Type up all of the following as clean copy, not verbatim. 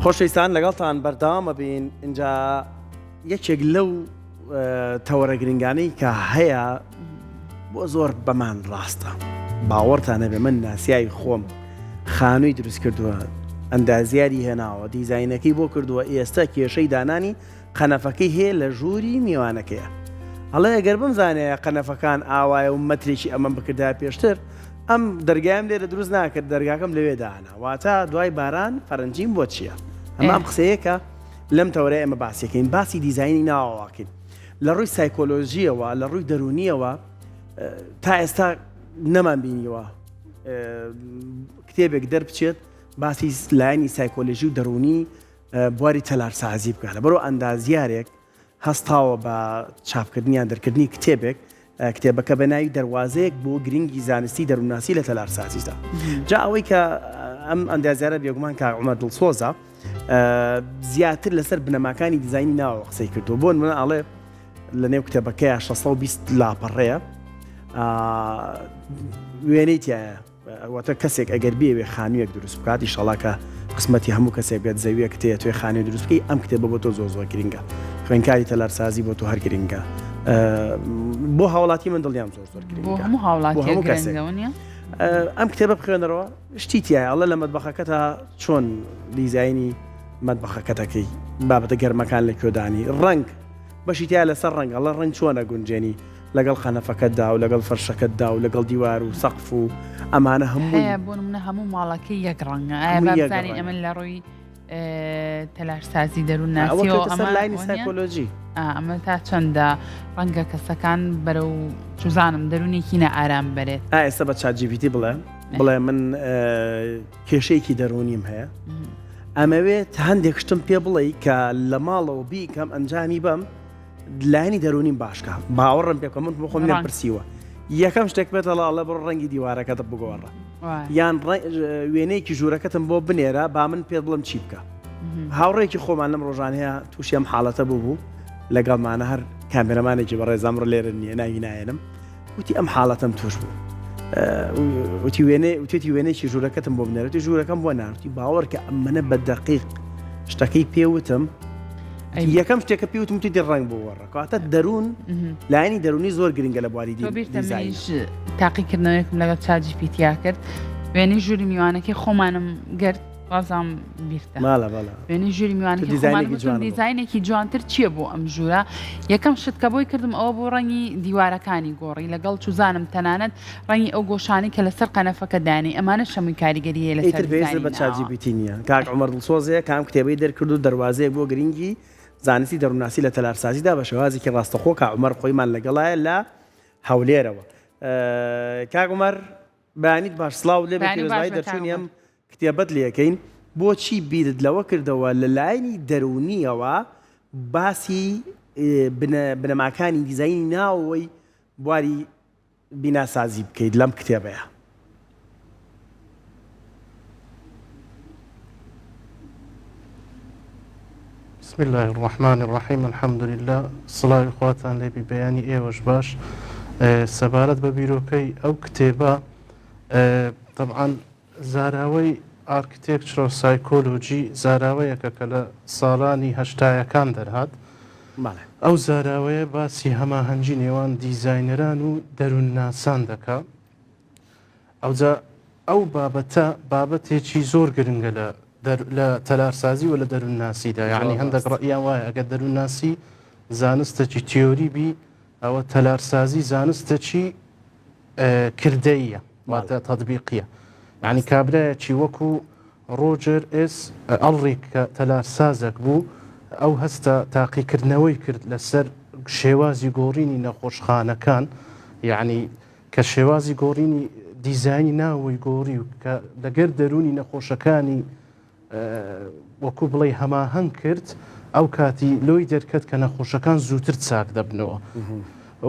خۆشەویستان لەگەڵتان بەردەوامە بین اینجا یەکێک لەو تەوەرە گرنگانەی کە هەیە بۆ زۆر بەمان ڕاستە باوەڕتانە بێ من ناسیای خۆم خانووی دروست کردووە ئەندازیاری هێناوە دیزاینەکەی بۆ کردووە ئێستا کێشەی دانانی قەنەفەکەی هەیە لە ژووری میوانەکەیە هەڵێ ئەگەر بمزانێ قەنەفەکان ئاوایە و مەترێکی ئەمەم بکردا پێشتر ئەم دەرگایم لێرە دروست ناکرد دەرگاکەم لەوێدانا واتە دوای باران فەرەنجیم بۆ چییە؟ ئەمام قسەیەکە لەم تەورەیە ئەمە باسیەکەین باسی دیزایانی ناوەواکەین لە ڕووی سایکۆلۆژیەوە لە ڕووی دەرونیەوە تا ئێستا نەمان بینیوە کتێبێک دەربچێت باسی لایەنی سایکۆلۆژی و دەرونی بواری تەلارسازی بکات لە بەرەو ئەندازیارێک هەستاوە بە چاپکردنیان دەرکردنی کتێبێک کتێبەکە بە ناوی دەواازەیەک بۆ گرنگی زانستی دەروونناسی لە تەلارسازیدا جا ئەوەی کە ئەم ئەندازیارە بێگومان کە عومەر دڵسۆزە زیاتر لەسەر بنەماکانی دیزایانی ناوە قسەی کردو بۆ منە ئەڵێ لە نێو کتێبەکەیە 620 لاپەڕەیە وێنەی تایە واتە کەسێک ئەگەر بێوێ خانوویەک دروست بکات ئیشەڵا کە قسمەتی هەموو کەسێک بێت زەویەک تێ توێ خانووی دروست بکەی ئەم کتێبە بۆ تۆ زۆر گرنگە خوێندکاری تەلارسازی بۆ تۆ هەر گرنگە بۆ هاوڵاتی من دڵیان زۆر گرنگە بۆ هەموو هاوڵاتی گرنگەوە نیە ئەم کتێبە بخوێنەرەوە شتی تایە ئەڵە لە مەتبەخەکەتە چۆن دیزایانی مەتبەخەکەتەکەی بابەتە گەرمەکان لە کوێدانی ڕنگ بەشی تایە لەسەر ڕنگ ئەڵە ڕنگ چۆنە گونجێنی لەگەڵ خەنەفەکەتدا و لەگەڵ فەرشەکەتدا و لەگەڵ دیوار و سەقف و ئەمانە هەموو بۆ منە هەموو ماڵەکەی یەک ڕەنگە ئابزانین ئەمە لە ڕووی تەلارسازی دەروونناسیەوە لاینی سایکۆلۆژی ئەمە تا چەندە ڕەنگە کەسەکان بەرەو چوزانم دەرونێکی نە ئارام بەرێت ئێستا بە چاتجیپیتی بڵێ من کێشەیەکی دەرونیم هەیە ئەمەوێت هەندێک شتم پێ بڵێ کە لە ماڵەوە بیکەم ئەنجامی بەم لایەنی دەرونیم باشکە باوەڕم پێکە من خۆم لێ پرسیوە یەکەم شتێک بێتە لاڵە بڕ ڕەنگی دیوارەکەتە بگۆڕە یان وێنەیەکی ژوورەکەتم بۆ بنێرە با من پێ بڵم چی بکە هاوڕێکی خۆمان لەم ڕۆژانەیە تووشی ئەم حاڵەتە بوو لەگەڵمانە هەر کامێرەمانێکی بە ڕێزامڕ لێرە نییە ناوی نایەنم وتی ئەم حاڵەتم توش بوو وتی وێنەیەکی ژوورەکەتم بۆ بنێرەتی ژوورەکەم بۆ ناوتی باوەڕ کە ئەمەنە بە دەقیق شتەکەی پێوتم یەکەم شتێکە پێوتم تی ڕنگ بۆ وەڕکاتە دەروون لایەنی دەرونی زۆر گرنگە لە بواری دیزاین تاقیکردنەوەیەکم لەگەڵ چاتجیپیتیا کرد وێنەی ژووری میوانەکەی خۆمانم گرت وازام بیرتە وێنەی ژووری میوانەکەی خۆمانم دیزاینێکی جوانتر چییە بۆ ئەم ژوورە یەکەم شت کە بۆی کردم ئەوە بۆ ڕەنگی دیوارەکانی گۆڕی لەگەڵ چوزانم تەنانەت ڕەنگی ئەو گۆشانی کە لەسەر قەنەفەکە دانی ئەمانە شەمووی کاریگەریە لەسەر بە چاتجیپیتی نییە کاک عومەر دڵسۆزەیە کام کتێبەی دەرکرد و دەواازەیە بۆ گرنگی زانستی دەروونناسی لە تەلارسازیدا بە شێوازێکی ڕاستەخۆ کە عومەر خۆیمان لەگەڵایە لە هەولێرەوە کاک عومەر بەیانیت باش سڵاو لێ بەکێزایی دەرچوونی ئەم کتێبەت لێەکەین بۆچی بیرت لەوە کردەوە لە لایەنی دەرونیەوە باسی بنەماکانی دیزایانی ناوەوەی بواری بیناسازی بکەیت لەم کتێبەیە بسم الله الرحمن الرحيم الحمد لله صلاة إخواتان لي ببياني إيوش باش سبارت ببيروكي أو كتابة طبعا زاراوي architectural psychology زاراوية كلا صالاني هشتايا كان درهات أو زاراوية باسي هما هنجي نيوان ديزاينران و دەروونناسان دەکا أو بابەتێکی زۆر گرنگە لە تەلارسازی و لە دەروونناسیدا یعنی هەندێک ڕەئیان وایە ئەگەر دەروونناسی زانستێکی تیۆری بی ئەوە تەلارسازی زانستێکی کردەیە واتە تەطبیقیە یعنی کابرایەکی وەکو ڕۆجەر ئێس ئەڵڕی کە تەلارسازێک بوو ئەو هەستە تاقیکردنەوەی کرد لەسەر شێوازی گۆڕینی نەخۆشخانەکان یعنی کە شێوازی گۆڕینی دیزایانی ناوەی گۆڕی و کە لەگەر دەرونی نەخۆشەکانی وەکو بڵێ هەماهەنگ کرد ئەو کاتی لۆی دەرکەت کە نەخۆشەکان زووتر چاک دەبنەوە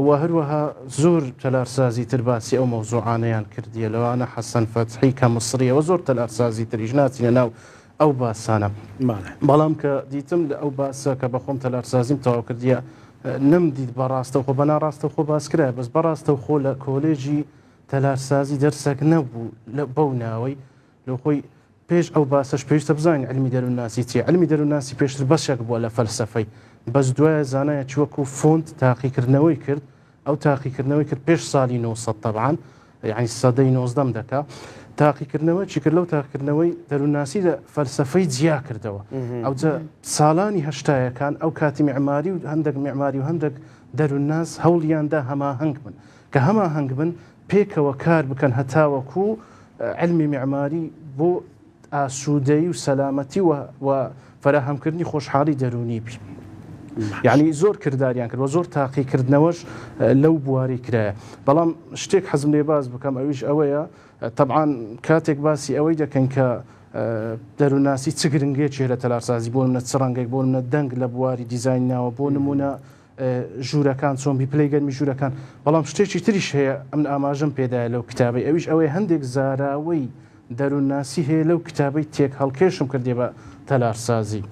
و هەروەها زۆر تەلارسازی تر باسی ئەو مەوزوعانەیان کردیە لەوانە حەسەن فەتحی کە مصریەوە زۆر تەلارسازی تریش ناچینە ناو ئەو باسانە بەڵام کە دیتم لە ئەو باسە کە بەخۆم تەلارسازیم تەواو کردیە نەمدیت بەڕاستە خۆ بەناڕاستە خۆ باسکرای بەس بەڕاستە خۆ لە کۆلێژی تەلارسازی دەرسێک نەبوو لە بەو ناوەی لە خۆی پێش ئەو باسەش پێویستە بزانین علمی دەروونناسی چیە. علمی دەروونناسی پێشتر بەشێک بووە لە فەلسەفەی، بەس دوایە زانایەکی وەکو فۆنت تاقیکردنەوەی کرد. ئەو تاقیکردنەوەی کرد پێش ساڵی 900 طبعاً، یعنی سەدەی 19 دەکا. تاقیکردنەوە چی کرد؟ لەو تاقیکردنەوەی دەروونناسی لە فەلسەفەی جیا کردەوە. ئەو ساڵانی هەشتایەکان ئەو کاتی معماری و هەندێک معماری و هەندێک دەروونناس هەوڵیاندا هەماهەنگ بن، کە هەماهەنگ بن پێکەوە کار بکەن هەتاوەکو علمی معماری بۆ ئاسوودەیی و سەلامەتی و فەراهەمکردنی خۆشحاڵی دەرونی بی. یعنی زۆر کرداریان کرد و زۆر تاقیکردنەوەش لەو بواری کرایە. بەڵام شتێک حەزم لێ باز بکەم ئەویش ئەوەیە، طبعاً کاتێک باسی ئەوەی دەکەن کە دەروونناسی چ گرنگێکی لە تەلارسازی، بۆ نمونە چ ڕەنگێک، بۆ نمونە دەنگ لە بواری دیزاینناوە، بۆ نمونە ژوورەکان چۆن بیپلەی گەرمی ژوورەکان. بەڵام شتێکی تریش هەیە ئەم ئاماژەم پێدایە لەو کتابی، ئەویش ئەوەی هەندێک زاراوەی دەروونناسی هەیە لەو کتابەی تێک هەڵکێشم کردێ بە تەلارسازی.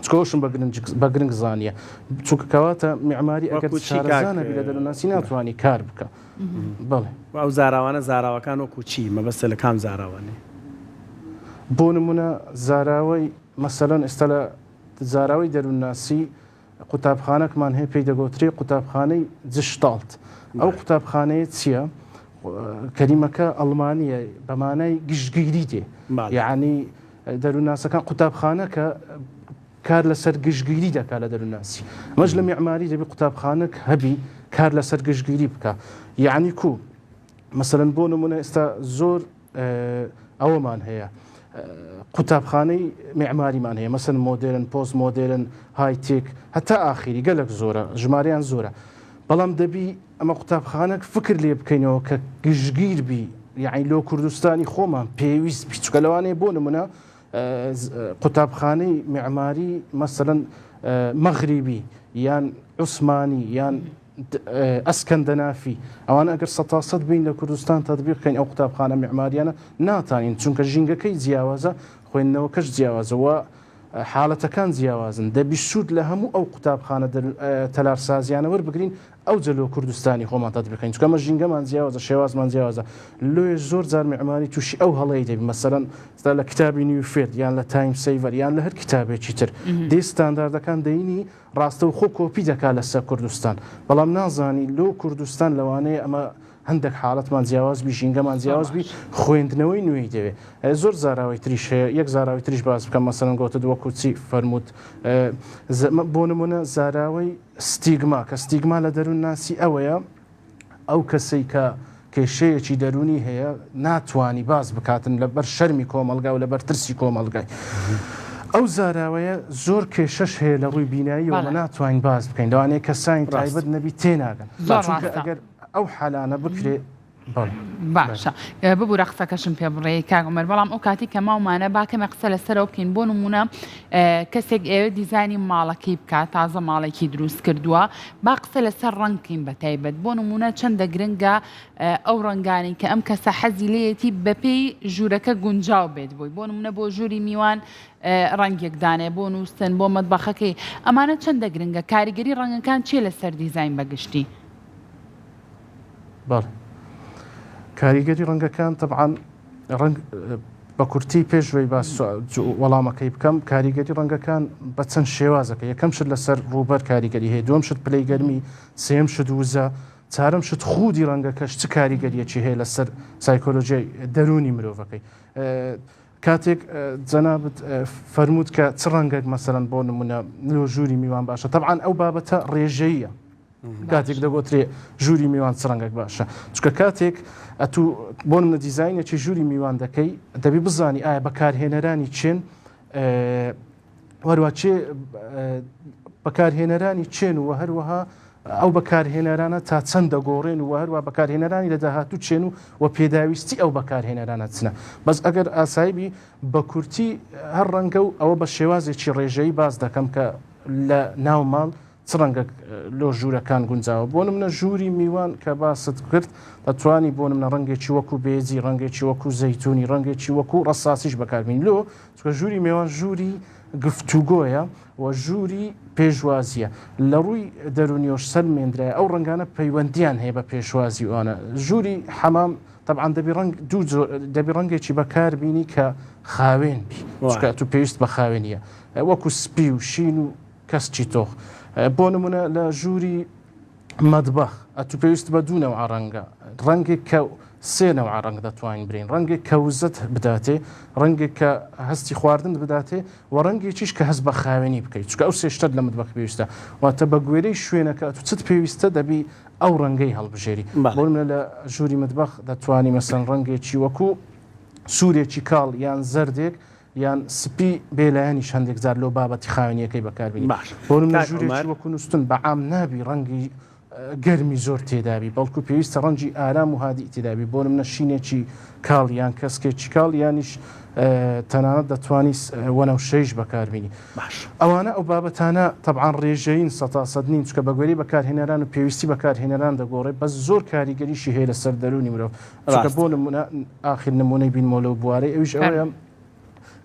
چکۆشم بە گرنگ زانیە، چونکە کەواتە معماری ئەگەر شارەزانە بی لە دەروونناسی ناتوانانی کار بکە. بەڵێ ئەو زاراوانە زاراوەکان وەکو چی؟ مەبەستە لە کام زاراوانێ؟ بۆ نمونە زاراوەی مەسەلەن ئێستا لە زاراوەی دەروونناسی قوتابخانەکمان هەیە، پێی دەگوترێ قوتابخانەی جشتالت. ئەو قوتابخانەیە چییە؟ کەلیمەکە ئەڵمانیە، بەمانای گشتگیری دێ. یعنی دەروونناسەکان قوتابخانەکە کار لەسەر گشتگیری دەکا لە دەروونناسی. ئەمەش لە معماری دەبی قوتابخانەک هەبی کار لەسەر گشتگیری بکە. یعنی کو مەسەلەن بۆ نمونە ئێستا زۆر ئەوەمان هەیە، قوتابخانەی معماریمان هەیە، مەسەن مۆدرن، پۆست مۆدرن، هایتێک، هەتا ئاخری گەلک زۆرە، ژمارەیان زۆرە. بەڵام دەبی ئەمە قوتابخانەك فکر لێ بکەینەوە کە گشتگیر بی، یعنی لۆ کوردستانی خۆمان پێویست بی. چکە لەوانەیە بۆ نمونە قوتابخانەی معماری مەسەلەن مەغریبی یان عوسمانی یان ئەسکەندەنافی، ئەوانە ئەگەر 100% بین لە کوردستان تەطبیق بکەین ئەو قوتابخانە معماریانە ناتانین، چونکە ژینگەکەی جیاوازە، خوێندنەوەکەش جیاوازەوە، حاڵەتەکان جیاوازن. دەبی سوود لە هەموو ئەو قوتابخانە تەلارسازیانە وەربگرین ئەو جەلۆ کوردستانی خۆمان تەطبیق بکەین، چونکە ئەمە ژینگەمان جیاوازە، شێوازمان جیاوازە. لۆیش زۆر جار معماری تووشی ئەو هەڵەیە دەبی، مەسەلەن لە کتابی نیوفێرد یان لە تایم سەیڤەر یان لە هەر کتابێکی تر دێ ستانداردەکان دەینی ڕاستە و خۆ کۆپی دەکات لەسەر کوردستان. بەڵام نازانی لۆ کوردستان لەوانەیە ئەمە هەندێک حاڵەتمان جیاواز بی، ژینگەمان جیاواز بی، خوێندنەوەی نوێی دەوێت. زۆر زاراوی تریش هەیە، یەک زاراوی تریش باز بکەم، مەسەلەن گۆتت وەکو چی فەرمووت، بۆ نمونە زاراوەی ستیگما، کە ستیگما لە دەروونناسی ئەوەیە ئەو کەسەی کە کێشەیەکی دەرونی هەیە ناتوانی باز بکاتن لەبەر شەرمی کۆمەلگا و لەبەر ترسی کۆمەلگای. ئەو زاراوەیە زۆر کێشەش هەیە لە ڕووی بیناییەوە ناتوانین باز بکەین، لەوانەیە کەسانی تایبەت نەبی تێناگەن، چونکە ئەگەر ئەو حالانە بکرێ. باشە ببوورە قسەکەشم پێ بڕێ کاگومەر، بەڵام ئەو کاتی کە ماومانە باکەمە قسە لەسەرەوە بکەین. بۆ نمونە کەسێک ئێوە دیزانی ماڵەکەی بکات، تازە ماڵێکی دروست کردووە، با قسە لەسەر ڕەنگکەین بە تایبەت. بۆ نمونە چەندە گرنگە ئەو ڕەنگانی کە ئەم کەسە حەزی لێیەتی بەپێی ژوورەکە گونجاو بێت بووی. بۆ نمونە بۆ ژووری میوان ڕەنگێک دانێ، بۆ نووسن، بۆ مەتبەخەکەی، ئەمانە چەندە گرنگە. کاریگەری ڕەنگەکان چێ لەسەر دیزاین بەگشتی؟ کاریگەری ڕەنگەکان طبعاً ڕەنگ بە کورتی پێشوەی باس وەڵامەکەی بکەم. کاریگەری ڕەنگەکان بە چەند شێوازەکە، یەکەم شت لەسەر ڕووبەر کاریگەری هەیە، دووەم شت پلەی گەرمی، سێم شت وزە، چارەم شت خودی ڕەنگەکەش چ کاریگەریەکی هەیە لەسەر سایکۆلۆژیای دەرونی مرۆڤەکەی. کاتێک جەنابەت فەرمووت کە چ ڕەنگێک مەسەلەن بۆ نمونە لۆ ژووری میوان باشە، طبعاً ئەو بابەتە ڕێژەیە. کاتێک دەگوترێ ژووری میوان چ ڕەنگێک باشە، چونکە کاتێک ئەتوو بۆ نمونە دیزاینێکی ژووری میوان دەکەی، دەبی بزانی ئایا بەکارهێنەرانی چێن، وەروە چێ بەکارهێنەرانی چێن و هەروەها ئەو بەکارهێنەرانە تا چەند دەگۆڕێن و هەروە بەکارهێنەرانی لە داهاتوو چێن و پێداویستی ئەو بەکارهێنەرانە چنە. بەس ئەگەر ئاسایبی بە کورتی هەر ڕەنگە و ئەوە بە شێوازێکی ڕێژەی باز دەکەم کە لە ناو ماڵ چ ڕەنگە لۆ ژوورەکان گونجاوە. بۆ نمونە ژووری میوان کە باست کرد دەتوانی بۆ نمونە ڕەنگێکی وەکو بێزی، ڕەنگێکی وەکو زەیتونی، ڕەنگێکی وەکو ڕەساسیش بەکاربین. لۆ چکە ژووری میوان ژووری گفتوگۆیە و ژووری پێشوازیە، لە ڕووی دەرونیۆش سەرمێنرایە ئەو ڕەنگانە پەیوەندیان هەیە بە پێشوازی ئەوانە. ژووری حەمام طبعا دەبی ڕەنگێکی بەکار بینی کە خاوێن بی تو پێویست بە خاوێنیە وەکو سپی و شین و کەسچی تۆخ بۆ نمونە لە ژووری مەدبەخ ئەتو پێویست بە دوونەوە ڕەنگێک کە سێنەوە ڕەنگ دەتوانین برین ڕەنگێک کە وزت بداتێ ڕەنگێک کە هەستی خواردن بداتێ و ڕەنگێکیش کە هەست بە خاوێنی بکەیت چکە ئەو سێشتت لە مەدبەخ پێویستە واتە بە گوێرەی شوێنەکە تو چت پێویستە دەبی ئەو ڕەنگەی هەڵبژێری بۆ منە لە ژووری مەدبەخ دەتوانی مەسەن ڕەنگێکی وەکو سوورێکی کاڵ یان زەردێک یان سپی بێلایەنیش هەندێک زار لۆ بابەتی خاوێنیەکەی بەکاربیێنی بۆ منە ژوورێکی وەکو نووسن بە عام نابی ڕەنگی گەرمی زۆر تێدابی بەڵکو پێویستە ڕەنگی ئارام و هادی تێدابی بۆ منە شینێکی کاڵ یان کەسکێکی کاڵ یانیش تەنانەت دەتوانی وەنە و شەیش بەکاربیێنی ئەوانە ئەو بابەتانە طبعاً ڕێژەین سەد نین چکە بەگوێری بەکارهێنەران و پێویستی بەکارهێنەران دەگۆڕێ بەس زۆر کاریگەریشی هەیە لەسەر دەرونی مرۆڤ چکە بۆ نمونە ئاخر نمونەی بینمەوە لەو بوارەی ئەویش ئەوەیە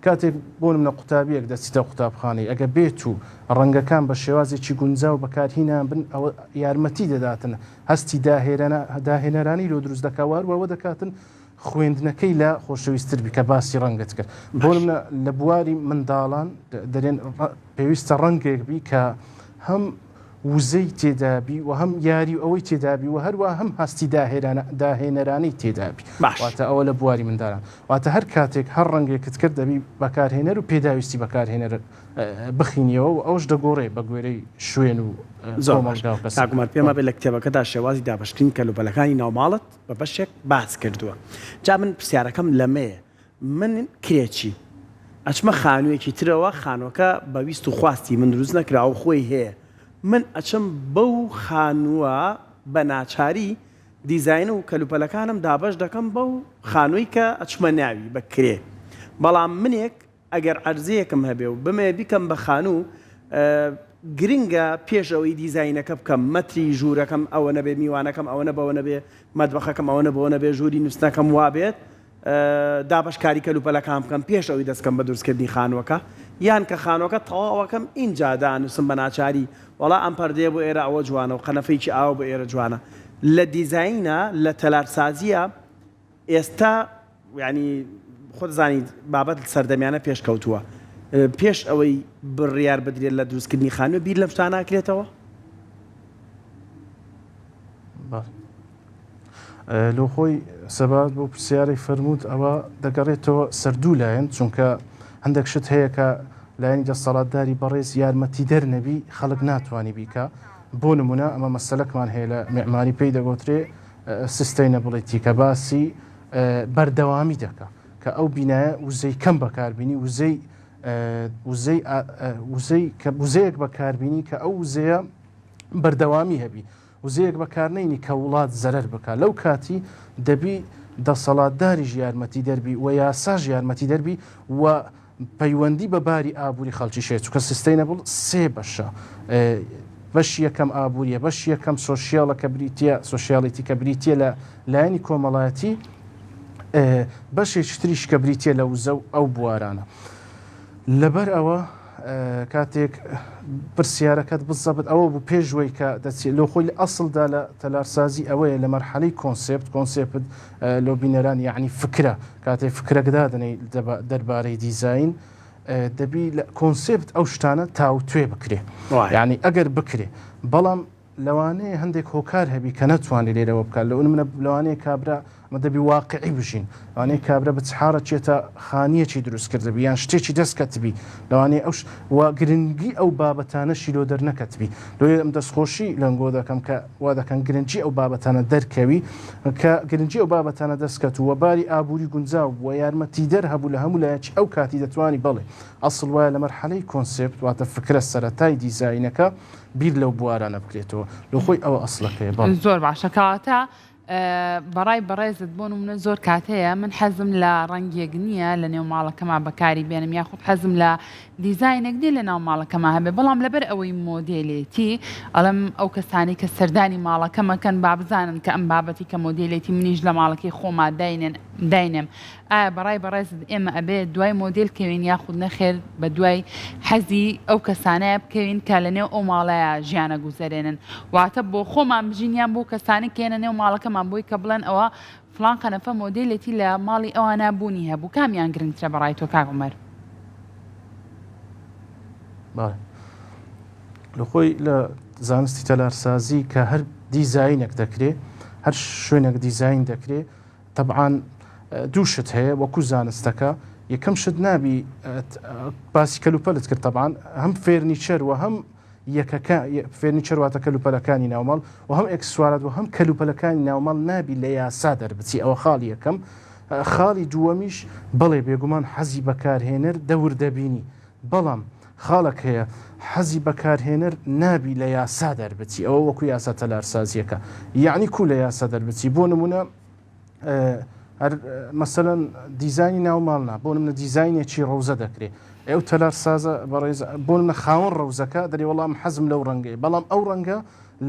کاتێک بۆ منە قوتابیەک دەچیتە قوتابخانەی ئەگە بێت و ڕەنگەکان بە شێوازێکی گونجاو بەکارهێنان بن ئەوە یارمەتی دەداتن هەستی داهێنەرانی لۆ دروست دەکەوار وەوە دەکاتن خوێندنەکەی لە خۆشەویستتر بکە باسی ڕەنگت کرد بۆ منە لە بواری منداڵان دەرێن پێویستە ڕەنگێک بی کە هەم وزەی تێدابی و هەم یاری ئەوەی تێدابی و هەروە هەم هەستی داهێنەرانی تێدابی واتە ئەوە لە بواری منداڵان واتە هەر کاتێک هەر ڕەنگێکت کرد دەبی بەکارهێنەر و پێداویستی بەکارهێنەر بخینیەوە و ئەوش دەگۆڕێ بە گوێرەی شوێن و زۆرمار پێمە بێت لە کتێبەکەدا شێوازی دابشکرین کەلوپەلەکانی ناوماڵت بە بەشێک باس کردووە جا من پرسیارەکەم لەمەیە من کرێکی ئەچمە خانوویەکی ترەوە خانووەکە بەویست و خواستی من دروست نەکرا و خۆی هەیە من ئەچم بەو خانووە بە ناچاری دیزاین و کەلوپەلەکانم دابش دەکەم بەو خانووی کە ئەچمە ناوی بەکرێ بەڵام منێک ئەگەر عەرزەیەکم هەبێ و بمێ بیکەم بە خانوو گرنگە پێش ئەوەی دیزاینەکە بکەم مەتری ژوورەکەم ئەوە نەبێ میوانەکەم ئەوە بەوە نەبێ مەدبەخەکەم ئەوە بەوە نەبێ ژووری نووسنەکەم وابێت دابشکاری کەلوپەلەکان بکەم پێش ئەوەی دەستکەم بە دروستکردنی خانووەکە یان کە خانووەکە تەواوەکەم ئینجا دانووسم بە ناچاری وەڵا ئەم پەردەیە بۆ ئێرە ئەوە جوانە و قەنەفەیکی ئاو بە ئێرە جوانە لە دیزاینە لە تەلارسازیە ئێستا یعنی خۆ دەزانیت بابەت سەردەمیانە پێشکەوتووە پێش ئەوەی بڕیار بدرێت لە دروستکردنی خانووە بیر لەم شتانە ناکرێتەوە لۆ خۆی سەبات بۆ پرسیارەی فەرمووت ئەوە دەگەڕێتەوە سەردوو لایەن چونکە هەندێک شت هەیە کە لایەنی دەسەڵاتداری بەڕێز یارمەتی دەرنەبی خەڵک ناتوانانی بیکە بۆ نمونە ئەمە مەسەلەکمان هەیە لە معماری پێی دەگوترێ سستەینەبڵیتی کە باسی بەردەوامی دەکە کە ئەو بینایە وزەی کەم بەکاربیێنی وزەیەک بەکاربیێنی کە ئەو وزەیە بەردەوامی هەبی وزەیەک بەکارنەینی کە وڵات زەرەر بکە لەو کاتی دەبی دەسەڵاتداریش یارمەتی دەربی و یاساژ یارمەتی دەربی و پەیوەندی بە باری ئابووری خەڵکی شێت چونکە سستەینەبڵ سێ بەشە بەشی یەکەم ئابووریە بەشی یەکەم سۆشیاڵە کە بریتە سۆشیاڵیتی کە بریتە لە لایەنی کۆمەڵایەتی بەشێکی تریش کە بریتە لە وزە و ئەو بوارانە لەبەر ئەوە کاتێک پرسیارەکەت بزەبت ئەوە بوو پێشوەی کە دەچێت لۆ خۆی لە ئەسڵدا لە تەلارسازی ئەوەیە لە مەرحەلەی کۆنسێپت لۆ بینەران یعنی فکرە کاتێک فکرەکدا دەنەی دەربارەی دیزاین دەبی لە کۆنسێپت ئەو شتانە تاوتوێ بکرێ یعنی ئەگەر بکرێ بەڵام لەوانەیە هەندێک هۆکار هەبی کە نەتوانێت لێرەوە بکات لە منە لەوانەیە کابرا مە دەبی واقعی بژین لەوانەیە کابرا بچحارە چێتە خانیەکی دروست کردبی یان شتێکی دەستکەتبی لەوانەیە ئەوش وا گرنگی ئەو بابەتانەشی لۆ دەرنەکەتبی لۆیە ئەم دەستخۆشی لەنگۆ دەکەم کە وا دەکەن گرنگی ئەو بابەتانە دەرکەوی کە گرنگی ئەو بابەتانە دەستکەت و باری ئابووری گونجاو بووە یارمەتی دەر هەبوو لە هەموو لایەکی ئەو کاتی دەتوانی بڵێ ئەسڵ وایە لە مەرحەلەی کۆنسێپت واتە فکرە سەرەتای دیزاینەکە بیر لەو بوارانە بکرێتەوە لە خۆی ئەوە ئەسڵەکەی زۆر باشەکەواتە بەڕای بەڕێزت بۆ نمونە زۆر کاتەیە من حەزم لە ڕەنگێک نییە لە نێو ماڵەکەما بەکاری بێنم یاخود حەزم لە دیزاینێک دی لە ناو ماڵەکەما هەبێ بەڵام لەبەر ئەوەی مۆدێلێتی ئەڵم ئەو کەسانی کە سەردانی ماڵەکەمەکەن با بزانن کە ئەم بابەتی کە مۆدێلێتی منیش لە ماڵەکەی خۆما داینێم ئایا بەڕێز ئێمە ئەبێت دوای مۆدل کەوین یاخود نەخێر بە دوای حەزی ئەو کەسانەیە بکەوین کە لە نێو ئەو ماڵەیە ژیانە گوزەرێنن واتە بۆ خۆمان بژینیان بۆ کەسانی کێنە نێو ماڵەکەمان بۆی کە بڵێن ئەوە فلان قەنەفە مۆدلێتی لە ماڵی ئەوە نابوونی هەبوو کامیان گرنگترە بەڕای تۆ کاک عومەر؟ لە خۆی لە زانستی تەلارسازی کە هەر دیزاینێک دەکرێت هەر شوێنێک دیزاین دەکرێت طبعاً دوو شت هەیە وەکو زانستەکە یەکەم شت نابی باسی کەلوپەلت کرد طبعاً هەم فێرنیچەر و هەم یەکەکە فێرنیچەر واتە کەلوپەلەکانی ناوماڵ و هەم ئەکسسوارات و هەم کەلوپەلەکانی ناوماڵ نابی لە یاسا دەربچی ئەوە خاڵی یەکەم خاڵی دووەمیش بەڵێ بێگومان حەزی بەکارهێنەر دەور دەبینی بەڵام خاڵک هەیە حەزی بەکارهێنەر نابی لە یاسا دەربچی ئەوە وەکو یاسا تەلارسازیەکە یعنی کو لە یاسا دەربچی بۆ نمونە مەسەلەن دیزانی ناوماڵنا بۆ منە دیزایینێکی ڕەوزە دەکرێت ئەو تەلارسازە بەڕێز بۆ منە خاوەن ڕەوزەکە دەری وەڵام حەزم لەو ڕەنگەی بەڵام ئەو ڕەنگە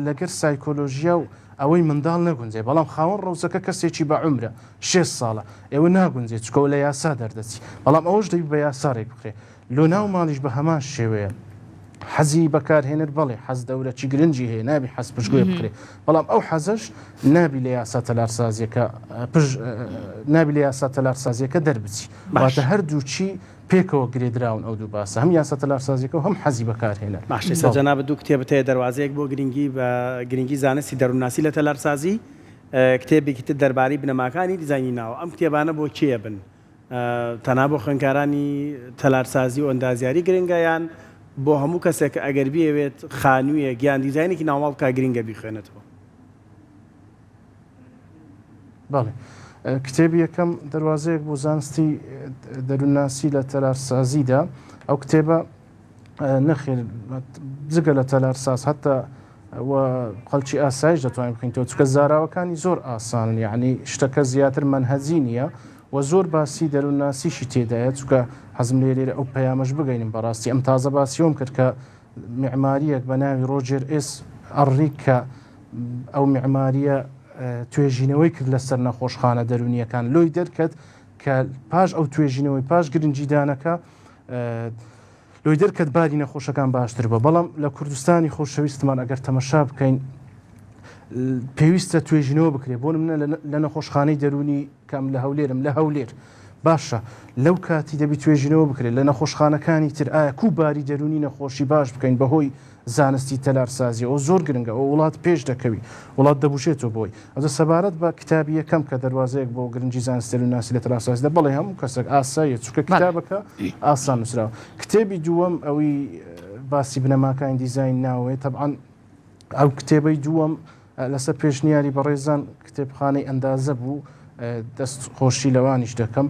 لەگەر سایکۆلۆژیا و ئەوەی منداڵ نەگونجێ بەڵام خاوەن ڕەوزەکە کەسێکی بە عمرە 6 ساڵە ئێوە ناگونجێت چکە لە یاسا دەردەچی بەڵام ئەوەش دەبی بە یاساڕێک بخرێ لۆ ناو ماڵیش بە هەمان شێوەیە حەزی بەکارهێنەر بەڵێ حەز دەورەی گرنگی هەیە نابی حەز پشتگوێ بکرێ بەڵام ئەو حەزش نابی لە یاسا تەلارسازیەکە نابی لە یاسا تەلارسازیەکە دەربچی واتە هەردووچی پێکەوە گرێدراون ئەو دوو باسە هەم یاسا تەلارسازیەکە و هەم حەزی بەکارهێنەر باشە جەناب دوو کتێبت هەیە دەواازەیەک بۆ گرنگی زانستی دەروونناسی لە تەلارسازی کتێبێکی تر دەربارەی بنەماکانی دیزاینی ناوە ئەم کتێبانە بۆ کێ بن تەنها بۆ خوێندکارانی تەلارسازی و ئەندازیاری گرنگیان بۆ هەموو کەسێک ئەگەر بیەوێت خانوویە گیان دیزایینێکی ناوماڵ کا گرنگە بیخوێنێتەوە بەڵێ کتێبی یەکەم دەواازەیەک بۆ زانستی دەروونناسی لە تەلارسازیدا ئەو کتێبە نەخێر جگە لە تەلارساز هەتا قەڵکی ئاسایش دەتوانین بخینەوە چکە زاراوەکانی زۆر ئاسانن یعنی شتەکە زیاتر منهەجی نییە و زۆر باسی دەروونناسیشی تێدایە چکە حەزم لێرە ئەو پەیامەش بگەینم بەڕاستی ئەم تازە باسیۆم کرد کە معماریەک بە ناوی ڕۆجر ئس ئەڕیک کە ئەو معماریە توێژینەوەی کرد لەسەر نەخۆشخانە دەرونیەکان لۆی دەرکەت کە پاش ئەو توێژینەوەی پاش گرنجیدانەکە لۆی دەرکەت باری نەخۆشەکان باشتر بە بەڵام لە کوردستانی خۆشەویستمان ئەگەر تەمەشا بکەین پێویستە توێژینەوە بکرێت بۆ منە لە نەخۆشخانەی دەرونی کەم لە هەولێرم لە هەولێر باشە لەو کاتی دەبی توێژینەوە بکرێت لە نەخۆشخانەکانی تر ئایا کو باری دەرونی نەخۆشی باش بکەین بەهۆی زانستی تەلارسازی ئەو زۆر گرنگە ئەو وڵات پێش دەکەوی وڵات دەبوشێتەوە بۆی ئەوە سەبارەت بە کتابی یەکەم کە دەواازەیەک بۆ گرنگی زانستی دەروونناسی لە تەلارسازیدا بەڵێ هەموو کەسێک ئاساییە چونکە کتابەکە ئاسان نووسراوە کتێبی دووەم ئەوی باسی بنەماکانی دیزاین ناوێت طبعاً ئەو کتێبەی دووەم لەسەر پێشنیاری بەڕێزان کتێبخانەی ئەندازە بوو دەست خۆشی لەوانیش دەکەم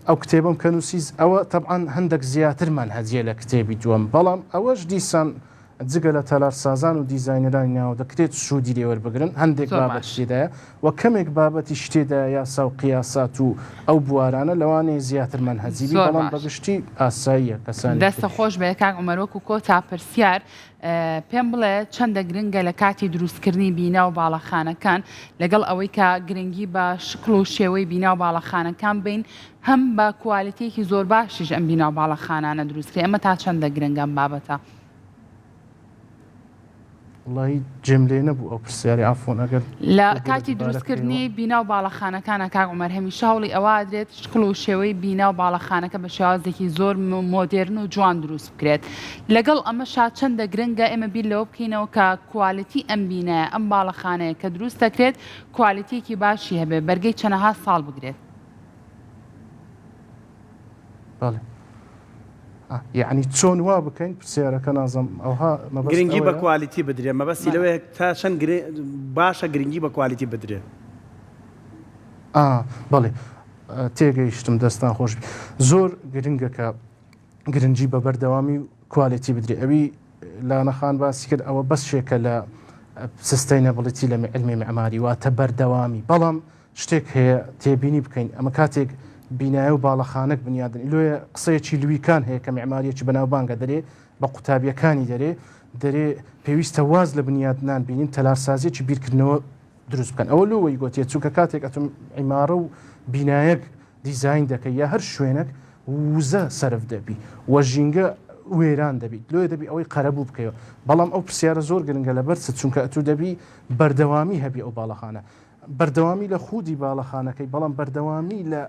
ئەو کتێبم کە نووسیز ئەوە طبعاً هەندێک زیاترمان هەجیە لە کتێبی دووەم بەڵام ئەوەش دیسان جگە لە تەلارسازان و دیزاینەرانی ناو دەکرێت سوودی لێوەربگرن هەندێک بابەت شتێدایە و کەمێک بابەتی شتێدا یاسا و قیاسات و ئەو بوارانە لەوانەیە زیاترمان هەجیبی بەڵام بەگشتی ئاساییە کەسانی دەستە خۆش بە کاک عومەر وەکو کۆتا پرسیار پێم بڵێ چەندە گرنگە لە کاتی دروستکردنی بینا و باڵەخانەکان لەگەڵ ئەوەی کە گرنگی بە شکل و شێوەی بینا و باڵەخانەکان بین هەم بە کوالیتێکی زۆر باشیش ئەم بینا و باڵەخانانە دروستکرێ ئەمە تا چەندە گرنگەم بابەتە وڵی جێم لێ نەبوو ئەو پرسیاری ئافۆن ئەگەر لە کاتی دروستکردنی بینا و باڵەخانەکانە کاک عومەر هەمیشە هەوڵی ئەوە درێت شکل و شێوەی بینا و باڵەخانەکە بە شێوازێکی زۆر مۆدێرن و جوان دروست بکرێت لەگەڵ ئەمەشا چەندە گرنگە ئێمە بیر لەوە بکەینەوە کە کوالیتی ئەم بینایە ئەم باڵەخانەیە کە دروست دەکرێت کوالیتێکی باشی هەبێ بەرگەی چەندەها ساڵ بگرێت یعنی چۆن وا بکەین پرسیارەکە نازم ئەوها گرنگی بە کوالیتی بدرێت مەبەستی لەوەیە تا چەند باشە گرنگی بە کوالیتی بدرێت بەڵێ تێگەیشتم دەستان خۆش زۆر گرنگە کە گرنگی بە بەردەوامی و کوالیتی بدرێت ئەوی لانەخان باسی کرد ئەوە بەس شێکە لە سستەینەبڵیتی لە علمی معماری واتە بەردەوامی بەڵام شتێک هەیە تێبینی بکەین ئەمە کاتێک بینایە و باڵەخانەك بنیادن لۆیە قسەیەکی لویکان هەیە کە معماریەکی بەناوبانگە دەرێ بە قوتابیەکانی دەرێ پێویستە واز لە بنیادنان بینین تەلارسازیەکی بیرکردنەوە دروست بکەن ئەوە لۆوەی گوتێ چووکە کاتێک ئەتم عیمارە و بینایەک دیزاین دەکەی یا هەر شوێنێک وزە سەرف دەبی وە ژینگە وێران دەبیت لۆ دەبی ئەوەی قەرەبوو بکەوە بەڵام ئەو پرسیارە زۆر گرنگە لە بەرچ چونکە ئەتو دەبی بەردەوامی هەبی ئەو باڵەخانە بەردەوامی لە خودی باڵەخانەکەی بەڵام بەردەوامی لە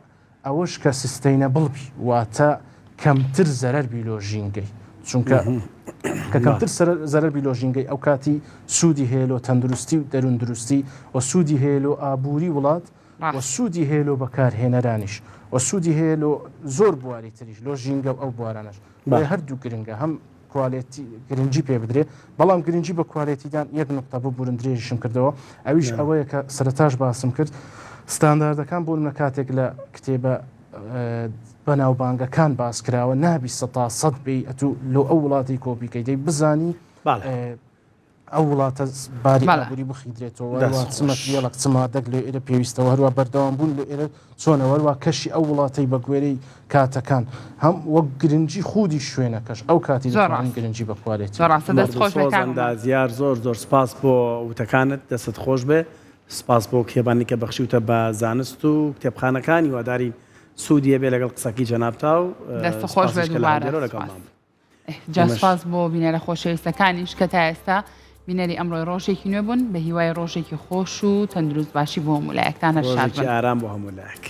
ئەوەش کە سستەینە بڵبی واتە کەمتر زەرەر بیلۆژینگەی چونکە کە کەمتر زەرەر بیلۆژینگەی ئەو کاتی سوودی هێلۆ تەندروستی و دەروون دروستی و سوودی هێلۆ ئابووری وڵات و سوودی هێلۆ بەکارهێنەرانیش و سوودی هەیە زۆر بواری تریش لۆ ژینگە و ئەو بوارانش هەردوو گرنگە هەم کوالێتی گرنگی پێ بدرێت بەڵام گرنگی بە کوالێتیدان یەک نقطە بۆ بورندرێژیشم کردەوە ئەویش ئەوەیە کە سەرەتاش باسم کرد ستانداردەکان بۆ منە کاتێک لە کتێبە بەناوبانگەکان باس کراوە نابی 100% بێ ئەتوو لۆ ئەو وڵاتی کۆپیکەی دەی بزانی ئەو وڵاتە باری ئابووری بخیدرێتەوە چمەتریەڵک چمادەک لێ ئێرە پێویستەوە هەروە بەردەوام بوون لە ئێرە چۆنەوەروە کەشی ئەو وڵاتەی بە گوێرەی کاتەکان هەم وەک گرنگی خودی شوێنەکەش ئەو کاتی گرنگی بە کوالێتی زیار زۆر سپاس بۆ وتەکانت دەست خۆش بێ سپاس بۆ کتێبانی کە بەخشیوتە بە زانست و کتێبخانەکانی واداری سوودیە بێ لەگەڵ قسەکی جەنابتا و دەست خۆش بێ جاسپاس بۆ بینەرە خۆشەویستەکانیش کە تا ئێستا بینەری ئەمڕۆی ڕۆژێکی نوێ بوون بە هیوای ڕۆژێکی خۆش و تەندروست باشی بۆ هەموو لایەکتان هەر شاد بن ئارام بۆ هەموو لایەک